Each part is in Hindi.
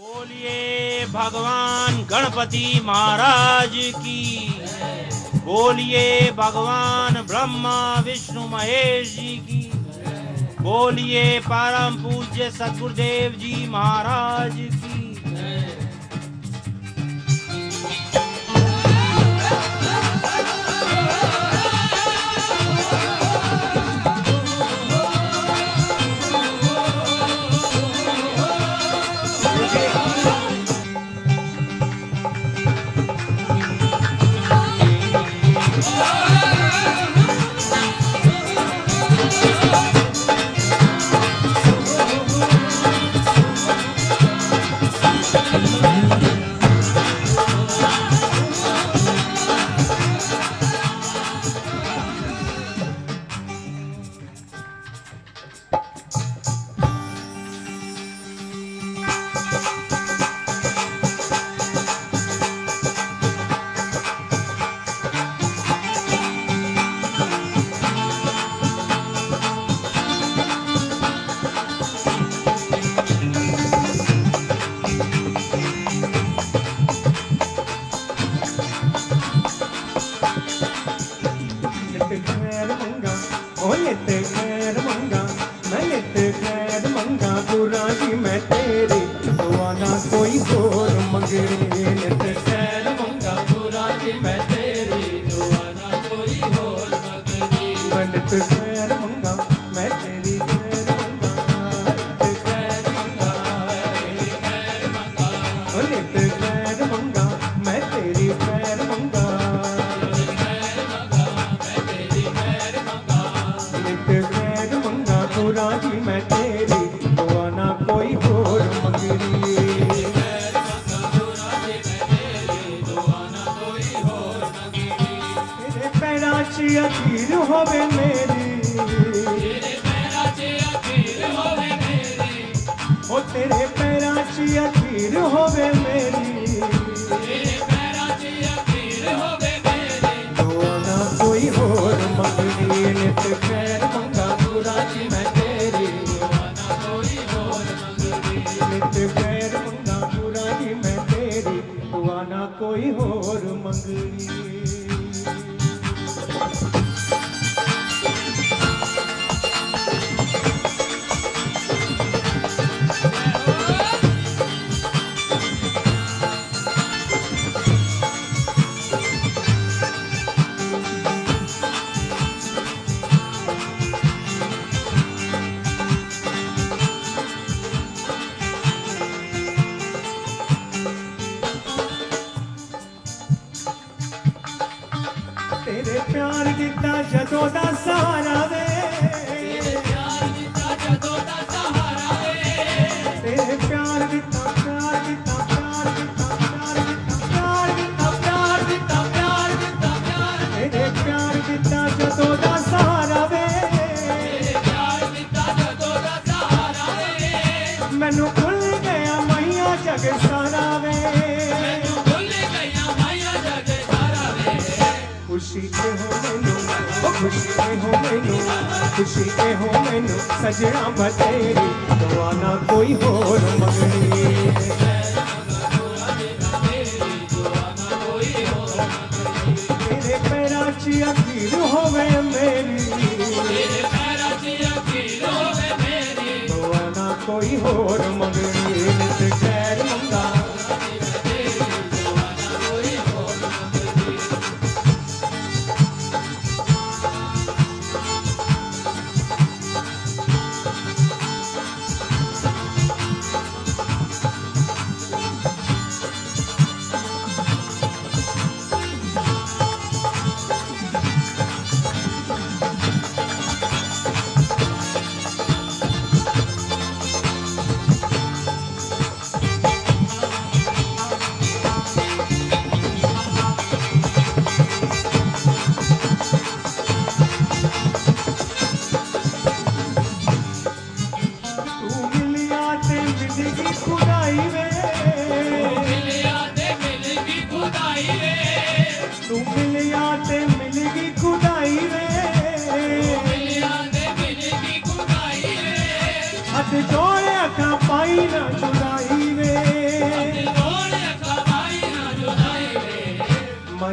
बोलिए भगवान गणपति महाराज की, बोलिए भगवान ब्रह्मा विष्णु महेश जी की, बोलिए परम पूज्य सद्गुरुदेव जी महाराज की।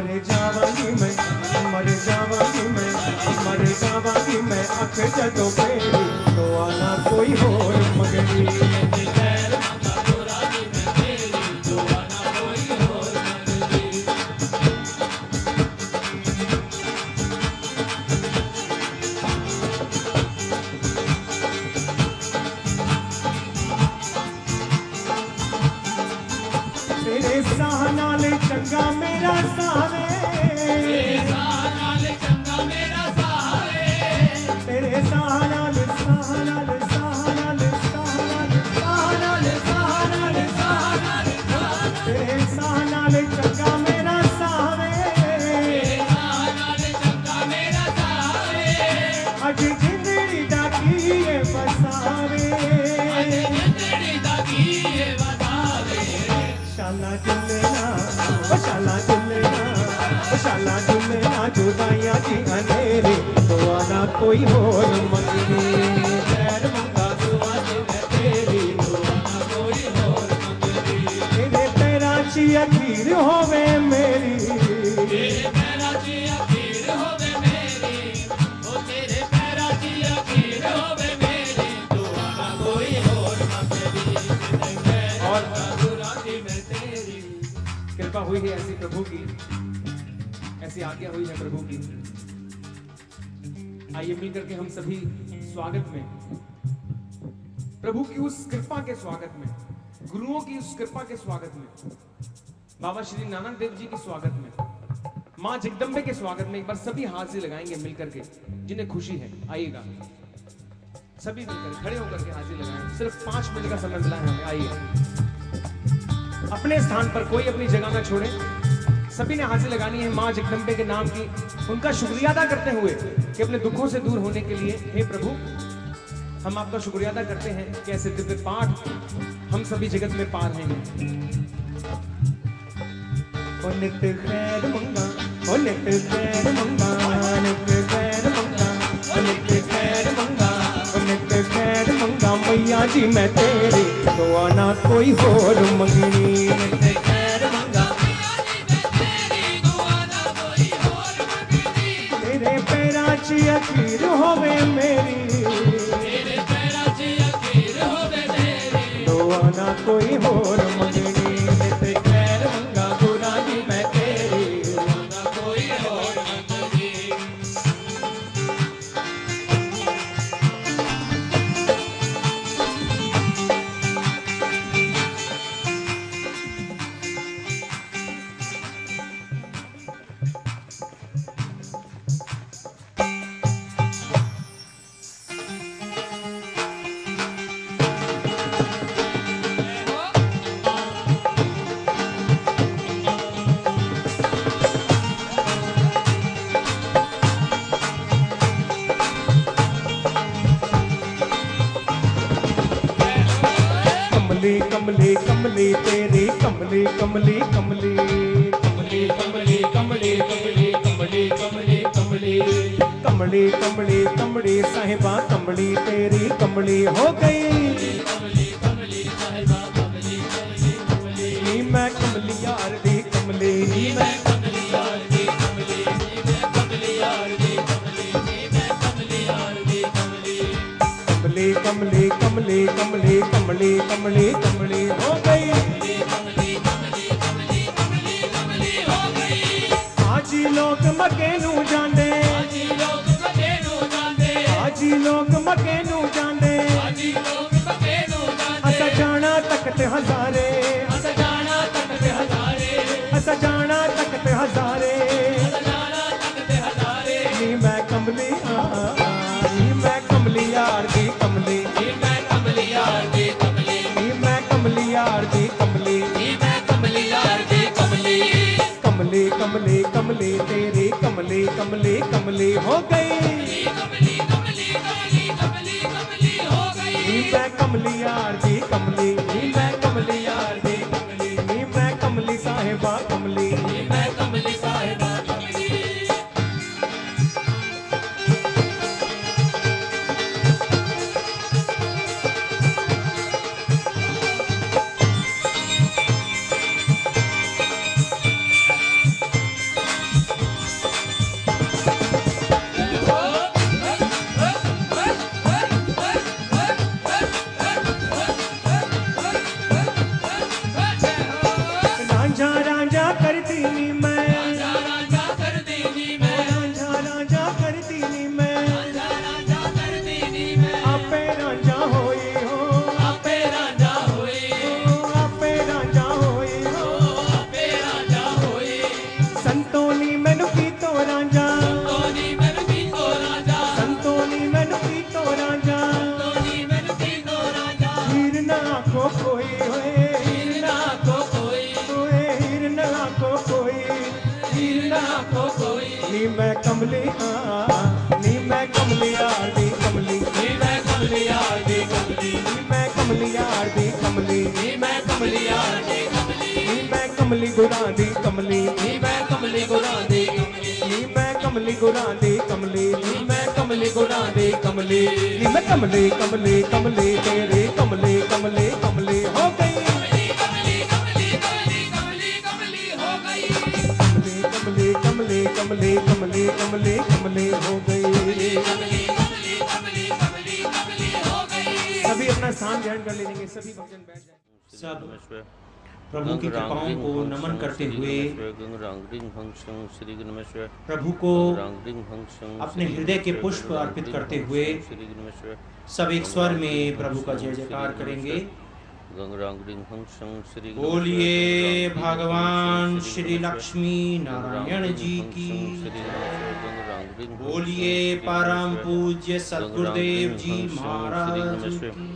मर जावांगी मैं, मर जावांगी मैं, मर जावांगी मैं, अख जदों फेरी तो आना कोई होर मंगनी। तेरे साह नाल चंगा मेरा सावे, तेरे साह नाल चंगा मेरा सावे, तेरे साह नाल साह नाल साह नाल साह नाल साह नाल साह नाल साह नाल, तेरे साह नाल चंगा मेरा सावे, तेरे साह नाल चंगा मेरा सावे, अज जिंदड़ी दा कीए बसावे, अज जिंदड़ी दा कीए बसावे। शाला झुलेना, ओ शाला झुलेना, ओ शाला झुलेना, जुदाइयां दी अंधेरी तो आना कोई होर मंगनी। खैर मंगा दुआ दी मैं तेरी तो आना कोई होर मंगनी। तेरे पैरां च अखीर होवे मेरी, तेरे पैरां च अखीर होवे मेरी, ओ तेरे पैरां च अखीर होवे मेरी तो आना कोई होर मंगनी। और कृपा हुई है ऐसी प्रभु की, ऐसी आज्ञा हुई है प्रभु की। आइए मिलकर के हम सभी स्वागत में, प्रभु की उस कृपा के स्वागत में, गुरुओं की उस कृपा के स्वागत में, बाबा श्री नानक देव जी के स्वागत में, मां जगदम्बे के स्वागत में एक बार सभी हाथ से लगाएंगे मिलकर के, जिन्हें खुशी है। आइएगा सभी मिलकर खड़े होकर के हाजिर लगाएं। सिर्फ 5 मिनट का समय मिला है हमें। आइए अपने स्थान पर, कोई अपनी जगह ना छोड़े, सभी ने हाजिर लगानी है मां जगदम्बे के नाम की, उनका शुक्रिया अदा करते हुए कि अपने दुखों से दूर होने के लिए, हे प्रभु हम आपका शुक्रिया अदा करते हैं कि ऐसे दिव्य पाठ हम सभी जगत में पा रहे हैं। ओ नित खैर मंगा, ओ नित खैर मंगा, नित खैर मंगा, ओ नित खैर मंगा, ओ नित खैर मंगा, मैया जी मैं तेरी तो आना कोई होर मंगनी। नित खैर मंगा, मैया जी मैं तेरी तो आना कोई होर मंगनी। तेरे पैरां च अखीर होवे मेरी, तेरे पैरां च अखीर होवे मेरी तो आना कोई होर मंगनी। नित खैर मंगा गुरा जी मैं तेरी तो आना कोई होर मंगनी। कमली कमली तेरी कमली कमली कमली कमली कमली कमली कमली कमली कमली कमली कमली कमली कमली साहिबा कमली तेरी कमली हो गई। कमली कमली साहिबा कमली कमली कमली मैं कमली यार दी कमली मैं कमली यार दी कमली मैं कमली यार दी कमली मैं कमली यार दी कमली कमली कमली कमली कमली कमली कमली हो गई। कमली कमली कमली कमली कमली हो गई। आज लोग मके नू जांदे, आज लोग मके नू जांदे, आज लोग मके नू जांदे, आज लोग मके नू जांदे। असा जाना तकते हजारे, असा जाना तकते हजारे, असा जाना तकते हजारे, असा जाना तकते हजारे। नी मैं कमली नी मैं कमली यार दी कमली, नी मैं कमली यार दी कमली, नी मैं कमली यार दी कमली, नी मैं कमली यार दी कमली। कमली कमली कमली तेरी कमली कमली कमली हो गई। कमली कमली कमली कमली कमली हो गई। नी मैं कमली यार दी कमली, नी मैं कमली यार दी कमली, नी मैं कमली साहिबा कमली, नी मैं कमली साहिबा कमली। करती नी मैं, रांझा रांझा करती नी मैं, रांझा रांझा करती नी मैं, रांझा रांझा करती नी मैं, आपे रांझा होई हो, आपे रांझा होए, आपे रांझा होई हो, आपे रांझा होए, संतोनी मैनू की तो रांझा, तोनी मैनू कीतो रांझा, संतोनी मैनू की तो रांझा, तोनी मैनू कीतो रांझा, हीर ना आखो कोई होए, हीर ना को कोई, होए हीर ना आखो कोई, हीर ना को कोई, नी मैं कमली नी मैं कमलियार दी कमली, नी मैं कमलियार दी कमली, नी मैं कमलियार दी कमली, नी मैं कमलियार दी कमली, नी मैं कमली गुरां दी कमली, नी मैं कमली गुरां दी कमली, नी मैं कमली गुरां दी कमली, नी मैं कमली गुरां दी कमली, नी मैं कमली कमली कमली तेरी कमली कमली कमली हो गई, कमली कमली कमली कमली कमली कमली हो गई, कमली कमली कमली कमली कमली कमली कमली हो गई। कमली कमली कमली कमली कमली हो गई। सभी अपना स्थान ग्रहण कर लेंगे, सभी भक्तजन बैठ जाएं। सब प्रभु की कृपाओं को नमन करते हुए प्रभु को अपने हृदय के पुष्प अर्पित करते हुए सब एक स्वर में प्रभु का जय जयकार करेंगे। बोलिए भगवान श्री लक्ष्मी नारायण जी की, बोलिए परम पूज्य सद्गुरुदेव जी महाराज की।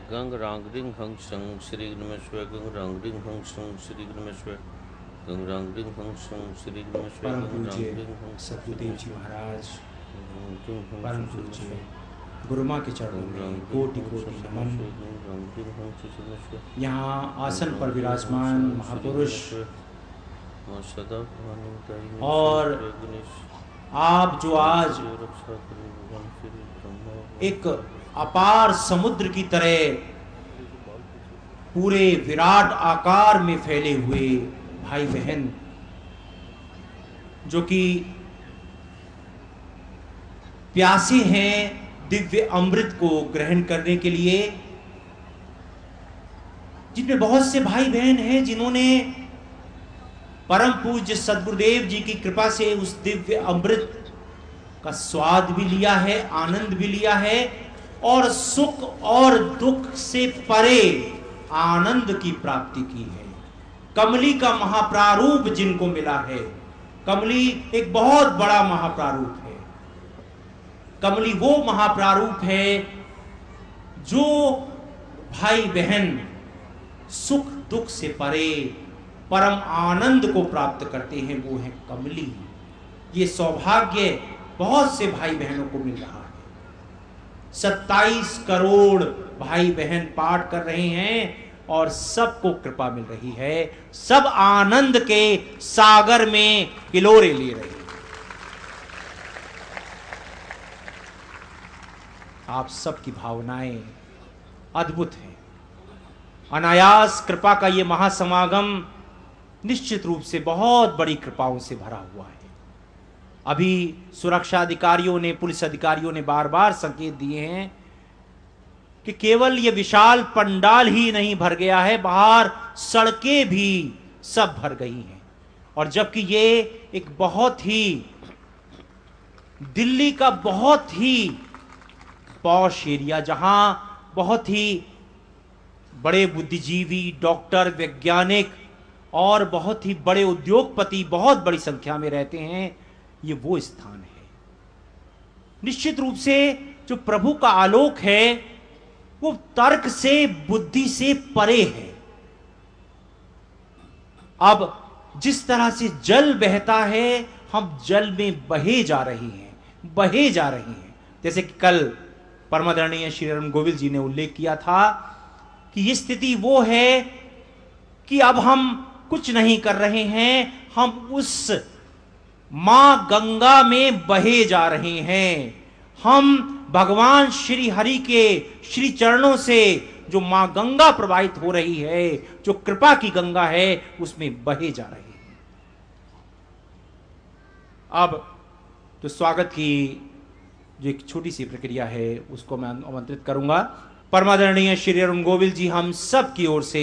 गंग रांग रिंग हंग संग श्री नमस्वे गंग रांग रिंग हंग संग श्री नमस्वे गंग रांग रिंग हंग संग श्री नमस्वे परम गंग रांग पूज्य रिंग हंग सद्गुरुदेव जी महाराज, संग परम पूज्य गुरु माँ के चरणों में कोटि कोटि नमन। यहाँ आसन पर विराजमान महापुरुष और आप जो आज एक अपार समुद्र की तरह पूरे विराट आकार में फैले हुए भाई बहन, जो कि प्यासे हैं दिव्य अमृत को ग्रहण करने के लिए, जिनमें बहुत से भाई बहन हैं जिन्होंने परम पूज्य सद्गुरुदेव जी की कृपा से उस दिव्य अमृत का स्वाद भी लिया है, आनंद भी लिया है और सुख और दुख से परे आनंद की प्राप्ति की है। कमली का महाप्रारूप जिनको मिला है, कमली एक बहुत बड़ा महाप्रारूप है। कमली वो महाप्रारूप है जो भाई बहन सुख दुख से परे परम आनंद को प्राप्त करते हैं, वो है कमली। ये सौभाग्य बहुत से भाई बहनों को मिल रहा है। 27 करोड़ भाई बहन पाठ कर रहे हैं और सबको कृपा मिल रही है, सब आनंद के सागर में किलोरे ले रहे हैं। आप सबकी भावनाएं अद्भुत हैं। अनायास कृपा का ये महासमागम निश्चित रूप से बहुत बड़ी कृपाओं से भरा हुआ है। अभी सुरक्षा अधिकारियों ने, पुलिस अधिकारियों ने बार बार संकेत दिए हैं कि केवल ये विशाल पंडाल ही नहीं भर गया है, बाहर सड़कें भी सब भर गई हैं। और जबकि ये एक बहुत ही दिल्ली का बहुत ही पॉश एरिया, जहां बहुत ही बड़े बुद्धिजीवी, डॉक्टर, वैज्ञानिक और बहुत ही बड़े उद्योगपति बहुत बड़ी संख्या में रहते हैं, ये वो स्थान है। निश्चित रूप से जो प्रभु का आलोक है वो तर्क से, बुद्धि से परे है। अब जिस तरह से जल बहता है, हम जल में बहे जा रहे हैं। जैसे कि कल परमादरणीय श्री अरुण गोविल जी ने उल्लेख किया था कि ये स्थिति वो है कि अब हम कुछ नहीं कर रहे हैं, हम उस मां गंगा में बहे जा रहे हैं। हम भगवान श्री हरि के श्री चरणों से जो मां गंगा प्रवाहित हो रही है, जो कृपा की गंगा है, उसमें बहे जा रहे हैं। अब तो स्वागत की जो एक छोटी सी प्रक्रिया है उसको मैं आमंत्रित करूंगा। परमादरणीय श्री अरुण गोविल जी हम सब की ओर से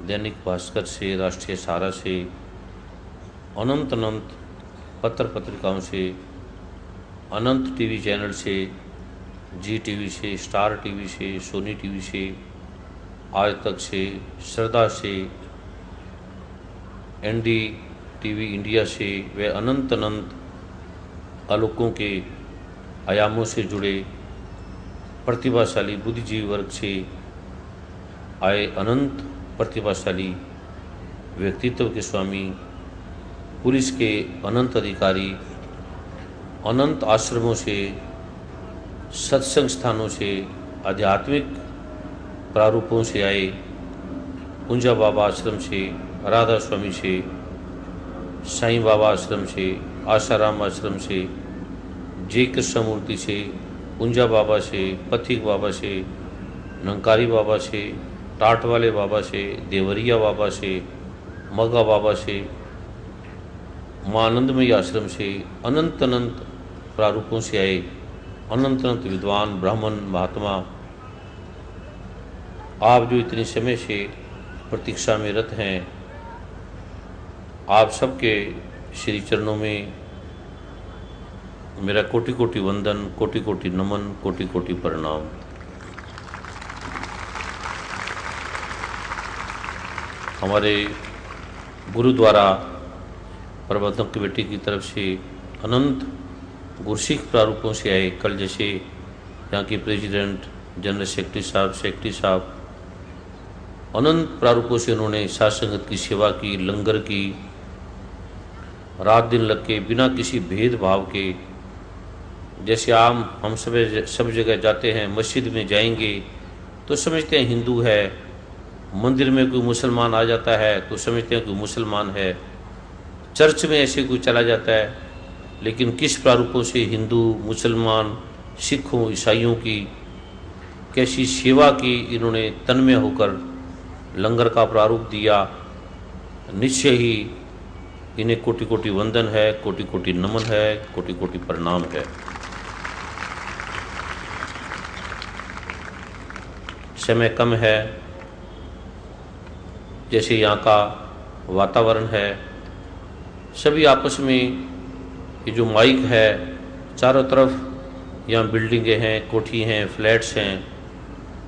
दैनिक भास्कर से, राष्ट्रीय सहारा से, अनंत अनंत पत्र पत्रिकाओं से, अनंत टीवी चैनल से, जी टीवी से, स्टार टीवी से, सोनी टीवी से, आज तक से, श्रद्धा से, एनडी टीवी इंडिया से, वे अनंत अनंत आलोकों के आयामों से जुड़े प्रतिभाशाली बुद्धिजीवी वर्ग से आए अनंत प्रतिभाशाली व्यक्तित्व के स्वामी, पुलिस के अनंत अधिकारी, अनंत आश्रमों से, सत्संग स्थानों से, आध्यात्मिक प्रारूपों से आए, कुंजा बाबा आश्रम से, राधा स्वामी से, साईं बाबा आश्रम से, आशाराम आश्रम से, जय कृष्णमूर्ति से, कुंजा बाबा से, पथिक बाबा से, नंकारी बाबा से, टाट वाले बाबा से, देवरिया बाबा से, मगा बाबा से, माँ आनंदमयी आश्रम से, अनंत अनंत प्रारूपों से आए अनंत अनंत विद्वान ब्राह्मण महात्मा, आप जो इतने समय से प्रतीक्षा में रत हैं, आप सबके श्री चरणों में मेरा कोटि कोटि वंदन, कोटि कोटि नमन, कोटि कोटि प्रणाम। हमारे गुरुद्वारा प्रबंधक कमेटी की तरफ से अनंत गुरसिख प्रारूपों से आए, कल जैसे यहाँ के प्रेसिडेंट, जनरल सेक्रेटरी साहब अनंत प्रारूपों से उन्होंने साथ संगत की सेवा की, लंगर की, रात दिन लग के बिना किसी भेदभाव के। जैसे हम सब जगह जाते हैं, मस्जिद में जाएंगे तो समझते हैं हिंदू है, मंदिर में कोई मुसलमान आ जाता है तो समझते हैं कोई मुसलमान है, चर्च में ऐसे कोई चला जाता है, लेकिन किस प्रारूपों से हिंदू, मुसलमान, सिखों, ईसाइयों की कैसी सेवा की इन्होंने तन्मय होकर लंगर का प्रारूप दिया। निश्चय ही इन्हें कोटि कोटि वंदन है, कोटि कोटि नमन है, कोटि कोटि प्रणाम है। समय कम है, जैसे यहाँ का वातावरण है, सभी आपस में ये जो माइक है, चारों तरफ यहाँ बिल्डिंगें हैं, कोठी हैं, फ्लैट्स हैं,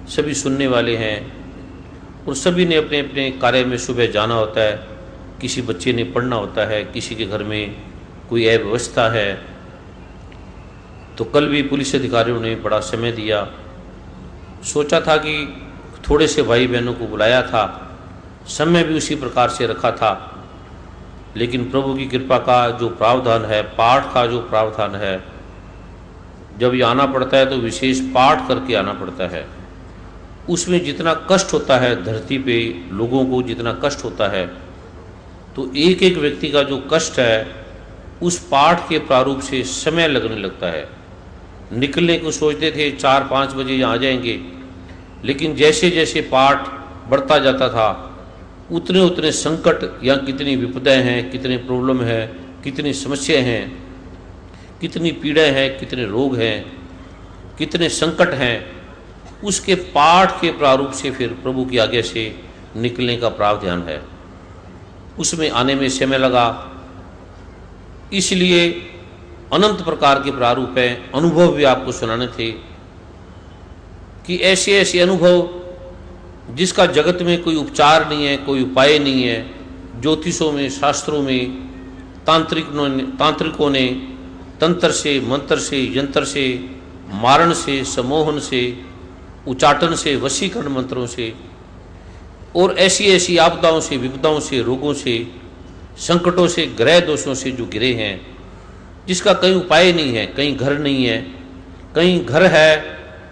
सभी सुनने वाले हैं और सभी ने अपने अपने कार्य में सुबह जाना होता है। किसी बच्चे ने पढ़ना होता है, किसी के घर में कोई अव्यवस्था है। तो कल भी पुलिस अधिकारियों ने बड़ा समय दिया, सोचा था कि थोड़े से भाई बहनों को बुलाया था, समय भी उसी प्रकार से रखा था, लेकिन प्रभु की कृपा का जो प्रावधान है, पाठ का जो प्रावधान है, जब ये आना पड़ता है तो विशेष पाठ करके आना पड़ता है। उसमें जितना कष्ट होता है, धरती पे लोगों को जितना कष्ट होता है, तो एक एक व्यक्ति का जो कष्ट है उस पाठ के प्रारूप से समय लगने लगता है। निकलने को सोचते थे 4-5 बजे यहाँ आ जाएंगे, लेकिन जैसे जैसे पाठ बढ़ता जाता था उतने उतने संकट या कितनी विपदाएं हैं, कितने प्रॉब्लम है, कितनी समस्याएं हैं, कितनी पीड़ाएं हैं, कितने रोग हैं, कितने संकट हैं, उसके पाठ के प्रारूप से फिर प्रभु की आज्ञा से निकलने का प्रावधान है। उसमें आने में समय लगा, इसलिए अनंत प्रकार के प्रारूप हैं। अनुभव भी आपको सुनाने थे कि ऐसे ऐसे अनुभव जिसका जगत में कोई उपचार नहीं है, कोई उपाय नहीं है। ज्योतिषों में, शास्त्रों में, तांत्रिकों ने तंत्र से, मंत्र से, यंत्र से, मारण से, सम्मोहन से, उच्चाटन से, वशीकरण मंत्रों से और ऐसी ऐसी आपदाओं से, विपदाओं से, रोगों से, संकटों से, ग्रह दोषों से जो गिरे हैं, जिसका कहीं उपाय नहीं है। कहीं घर नहीं है, कहीं घर है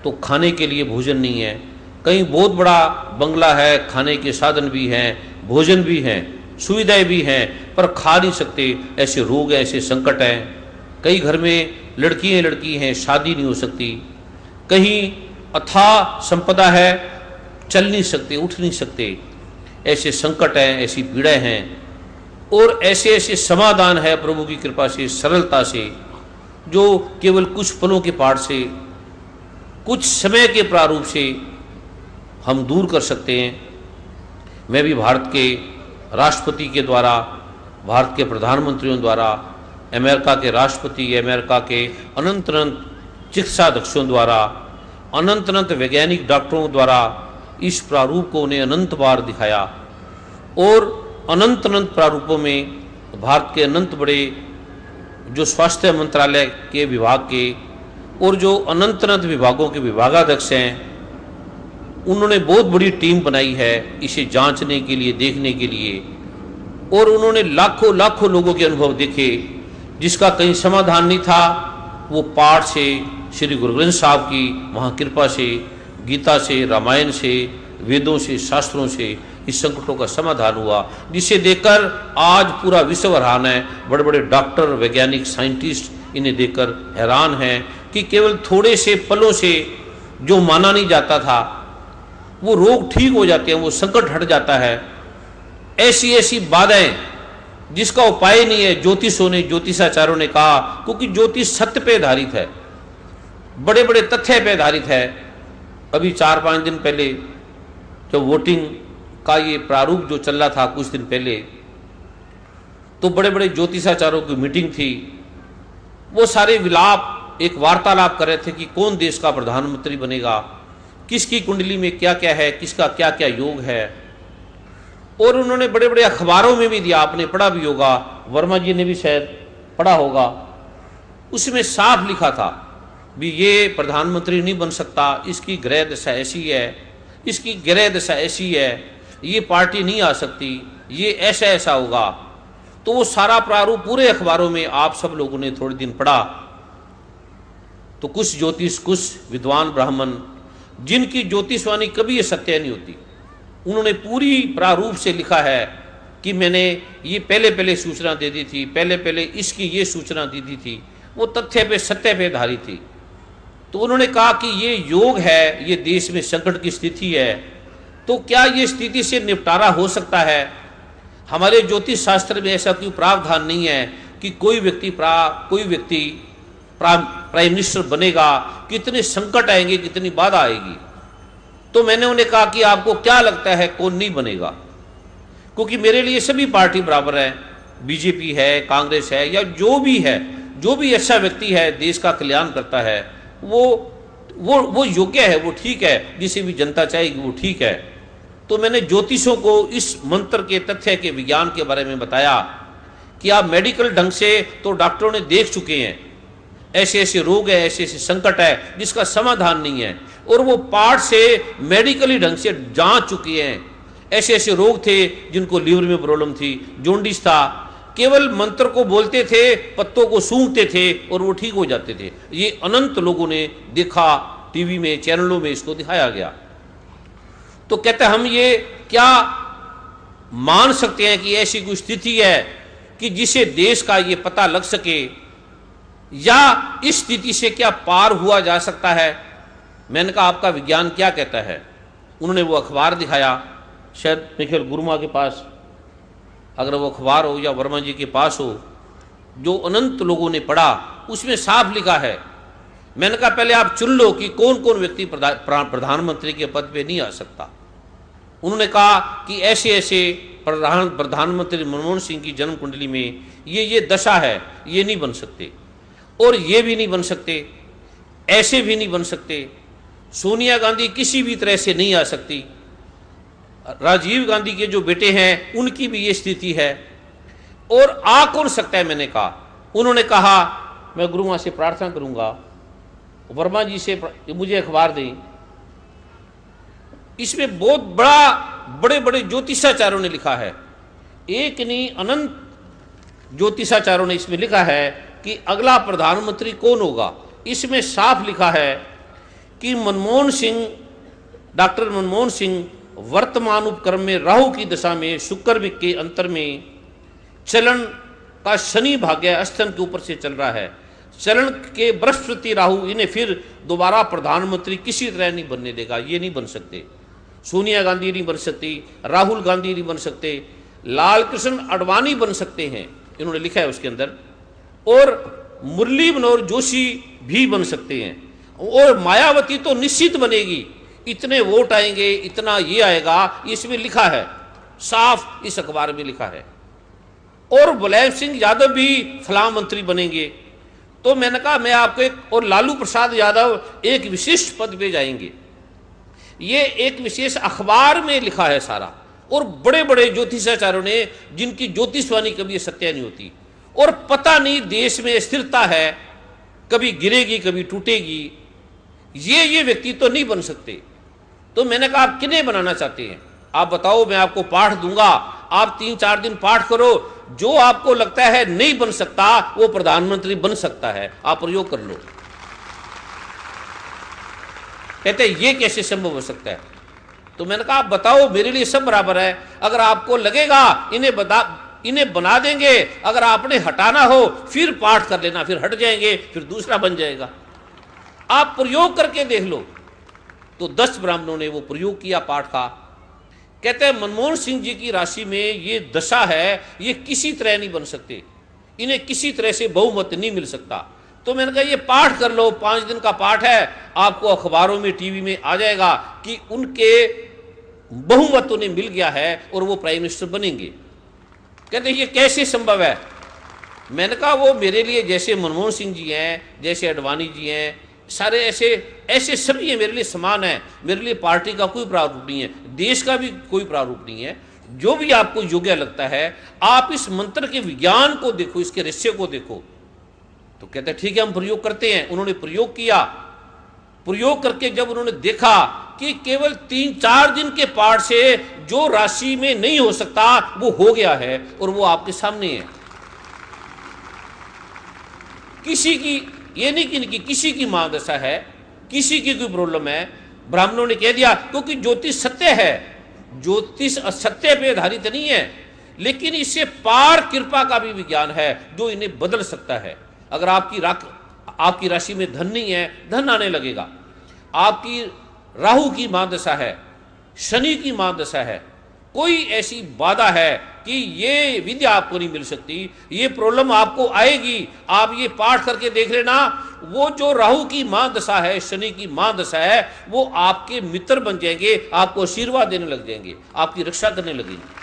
तो खाने के लिए भोजन नहीं है, कहीं बहुत बड़ा बंगला है, खाने के साधन भी हैं, भोजन भी हैं, सुविधाएं भी हैं, पर खा नहीं सकते। ऐसे रोग हैं, ऐसे संकट हैं। कई घर में लड़की हैं, शादी नहीं हो सकती। कहीं अथाह संपदा है, चल नहीं सकते, उठ नहीं सकते। ऐसे संकट हैं, ऐसी पीड़ाएं हैं और ऐसे ऐसे समाधान है प्रभु की कृपा से, सरलता से, जो केवल कुछ पलों के पाठ से, कुछ समय के प्रारूप से हम दूर कर सकते हैं। मैं भी भारत के राष्ट्रपति के द्वारा, भारत के प्रधानमंत्रियों द्वारा, अमेरिका के राष्ट्रपति, अमेरिका के अनंत अनंत चिकित्साध्यक्षों द्वारा, अनंत अनंत वैज्ञानिक डॉक्टरों द्वारा इस प्रारूप को उन्हें अनंत बार दिखाया और अनंत अनंत प्रारूपों में भारत के अनंत बड़े जो स्वास्थ्य मंत्रालय के विभाग के और जो अनंत अनंत विभागों के विभागाध्यक्ष हैं, उन्होंने बहुत बड़ी टीम बनाई है इसे जांचने के लिए, देखने के लिए, और उन्होंने लाखों लाखों लोगों के अनुभव देखे जिसका कहीं समाधान नहीं था। वो पाठ से, श्री गुरु ग्रंथ साहब की महाकृपा से, गीता से, रामायण से, वेदों से, शास्त्रों से इस संकटों का समाधान हुआ, जिसे देखकर आज पूरा विश्व हैरान है। बड़े बड़े डॉक्टर, वैज्ञानिक, साइंटिस्ट इन्हें देखकर हैरान हैं कि केवल थोड़े से पलों से जो माना नहीं जाता था वो रोग ठीक हो जाते हैं, वो संकट हट जाता है। ऐसी ऐसी बाधाएं जिसका उपाय नहीं है, ज्योतिषों ने, ज्योतिषाचार्यों ने कहा, क्योंकि ज्योतिष सत्य पे आधारित है, बड़े बड़े तथ्य पे आधारित है। अभी 4-5 दिन पहले जब वोटिंग का ये प्रारूप जो चल रहा था कुछ दिन पहले, तो बड़े बड़े ज्योतिषाचार्यों की मीटिंग थी। वो सारे विलाप, एक वार्तालाप कर रहे थे कि कौन देश का प्रधानमंत्री बनेगा, किसकी कुंडली में क्या क्या है, किसका क्या क्या योग है। और उन्होंने बड़े बड़े अखबारों में भी दिया, आपने पढ़ा भी होगा, वर्मा जी ने भी शायद पढ़ा होगा, उसमें साफ लिखा था भी ये प्रधानमंत्री नहीं बन सकता, इसकी ग्रह दशा ऐसी है, इसकी ग्रह दशा ऐसी है, ये पार्टी नहीं आ सकती, ये ऐसा ऐसा होगा। तो वो सारा प्रारूप पूरे अखबारों में आप सब लोगों ने थोड़े दिन पढ़ा। तो कुछ ज्योतिष, कुछ विद्वान ब्राह्मण जिनकी ज्योतिषवाणी कभी ये सत्य नहीं होती, उन्होंने पूरी प्रारूप से लिखा है कि मैंने ये पहले पहले सूचना दे दी थी, पहले पहले इसकी ये सूचना दी दी थी, वो तथ्य पे, सत्य पे आधारित थी। तो उन्होंने कहा कि ये योग है, ये देश में संकट की स्थिति है, तो क्या ये स्थिति से निपटारा हो सकता है? हमारे ज्योतिष शास्त्र में ऐसा कोई प्रावधान नहीं है कि कोई व्यक्ति प्राइम मिनिस्टर बनेगा, कितने संकट आएंगे, कितनी बाधा आएगी। तो मैंने उन्हें कहा कि आपको क्या लगता है कौन नहीं बनेगा? क्योंकि मेरे लिए सभी पार्टी बराबर है, बीजेपी है, कांग्रेस है, या जो भी है, जो भी अच्छा व्यक्ति है, देश का कल्याण करता है, वो योग्य है, वो ठीक है, जिसे भी जनता चाहेगी वो ठीक है। तो मैंने ज्योतिषों को इस मंत्र के, तथ्य के, विज्ञान के बारे में बताया कि आप मेडिकल ढंग से, तो डॉक्टरों ने देख चुके हैं, ऐसे ऐसे रोग है, ऐसे ऐसे संकट है जिसका समाधान नहीं है, और वो पाठ से मेडिकली ढंग से जांच चुके हैं। ऐसे ऐसे रोग थे जिनको लीवर में प्रॉब्लम थी, जॉन्डिस था, केवल मंत्र को बोलते थे, पत्तों को सूंघते थे और वो ठीक हो जाते थे। ये अनंत लोगों ने देखा, टीवी में, चैनलों में इसको दिखाया गया। तो कहते हम ये क्या मान सकते हैं कि ऐसी कोई स्थिति है कि जिसे देश का ये पता लग सके, या इस स्थिति से क्या पार हुआ जा सकता है? मैंने कहा आपका विज्ञान क्या कहता है? उन्होंने वो अखबार दिखाया, शायद निखिल गुरुमा के पास अगर वो अखबार हो या वर्मा जी के पास हो, जो अनंत लोगों ने पढ़ा, उसमें साफ लिखा है। मैंने कहा पहले आप चुन लो कि कौन कौन व्यक्ति प्रधानमंत्री के पद पे नहीं आ सकता। उन्होंने कहा कि ऐसे ऐसे प्रधानमंत्री मनमोहन सिंह की जन्म कुंडली में ये दशा है, ये नहीं बन सकते, और ये भी नहीं बन सकते, ऐसे भी नहीं बन सकते। सोनिया गांधी किसी भी तरह से नहीं आ सकती, राजीव गांधी के जो बेटे हैं उनकी भी ये स्थिति है, और आ कौन सकता है? मैंने कहा, उन्होंने कहा मैं गुरुमा से प्रार्थना करूंगा, वर्मा जी से मुझे अखबार दें। इसमें बहुत बड़े बड़े ज्योतिषाचार्यों ने लिखा है, एक नहीं अनंत ज्योतिषाचार्यों ने इसमें लिखा है कि अगला प्रधानमंत्री कौन होगा। इसमें साफ लिखा है कि मनमोहन सिंह, डॉक्टर मनमोहन सिंह वर्तमान उपक्रम में राहु की दशा में शुक्र के अंतर में चलन का शनि भाग्य अस्तन के ऊपर से चल रहा है। चलन के बृहस्पति राहु इन्हें फिर दोबारा प्रधानमंत्री किसी तरह नहीं बनने देगा, ये नहीं बन सकते। सोनिया गांधी नहीं बन सकती, राहुल गांधी नहीं बन सकते, लाल कृष्ण आडवाणी बन सकते हैं, इन्होंने लिखा है उसके अंदर, और मुरली मनोहर जोशी भी बन सकते हैं, और मायावती तो निश्चित बनेगी, इतने वोट आएंगे, इतना ये आएगा, इसमें लिखा है। साफ इस अखबार में लिखा है। और मुलायम सिंह यादव भी फलां मंत्री बनेंगे। तो मैंने कहा मैं आपको एक, और लालू प्रसाद यादव एक विशिष्ट पद पे जाएंगे। ये एक विशेष अखबार में लिखा है सारा। और बड़े बड़े ज्योतिषाचार्यों ने, जिनकी ज्योतिषवाणी कभी सत्य नहीं होती, और पता नहीं देश में स्थिरता है, कभी गिरेगी कभी टूटेगी, ये व्यक्ति तो नहीं बन सकते। तो मैंने कहा आप किन्हें बनाना चाहते हैं, आप बताओ, मैं आपको पाठ दूंगा, आप 3-4 दिन पाठ करो, जो आपको लगता है नहीं बन सकता वो प्रधानमंत्री बन सकता है, आप प्रयोग कर लो। कहते ये कैसे संभव हो सकता है? तो मैंने कहा आप बताओ, मेरे लिए सब बराबर है। अगर आपको लगेगा इन्हें बना देंगे, अगर आपने हटाना हो फिर पाठ कर लेना, फिर हट जाएंगे, फिर दूसरा बन जाएगा, आप प्रयोग करके देख लो। तो 10 ब्राह्मणों ने वो प्रयोग किया पाठ का। कहते हैं मनमोहन सिंह जी की राशि में ये दशा है, ये किसी तरह नहीं बन सकते, इन्हें किसी तरह से बहुमत नहीं मिल सकता। तो मैंने कहा ये पाठ कर लो, 5 दिन का पाठ है, आपको अखबारों में टीवी में आ जाएगा कि उनके बहुमत उन्हें मिल गया है और वो प्राइम मिनिस्टर बनेंगे। कहते ये कैसे संभव है? मैंने कहा वो मेरे लिए जैसे मनमोहन सिंह जी हैं, जैसे अडवाणी जी हैं, सारे ऐसे सभी हैं, मेरे लिए समान है। मेरे लिए पार्टी का कोई प्रारूप नहीं है, देश का भी कोई प्रारूप नहीं है। जो भी आपको योग्य लगता है, आप इस मंत्र के विज्ञान को देखो, इसके रहस्य को देखो। तो कहते हैं ठीक है हम प्रयोग करते हैं। उन्होंने प्रयोग किया। प्रयोग करके जब उन्होंने देखा कि केवल 3-4 दिन के पाठ से जो राशि में नहीं हो सकता वो हो गया है, और वो आपके सामने है। किसी की ये नहीं कि किसी की महादशा है, किसी की कोई प्रॉब्लम है, ब्राह्मणों ने कह दिया, क्योंकि ज्योतिष सत्य है, ज्योतिष असत्य पे आधारित नहीं है, लेकिन इससे पार कृपा का भी विज्ञान है जो इन्हें बदल सकता है। अगर आपकी राशि में धन नहीं है, धन आने लगेगा। आपकी राहु की महादशा है, शनि की महादशा है, कोई ऐसी बाधा है कि ये विद्या आपको नहीं मिल सकती, ये प्रॉब्लम आपको आएगी। आप ये पाठ करके देख लेना, वो जो राहु की महादशा है, शनि की महादशा है, वो आपके मित्र बन जाएंगे, आपको आशीर्वाद देने लग जाएंगे, आपकी रक्षा करने लगेंगे।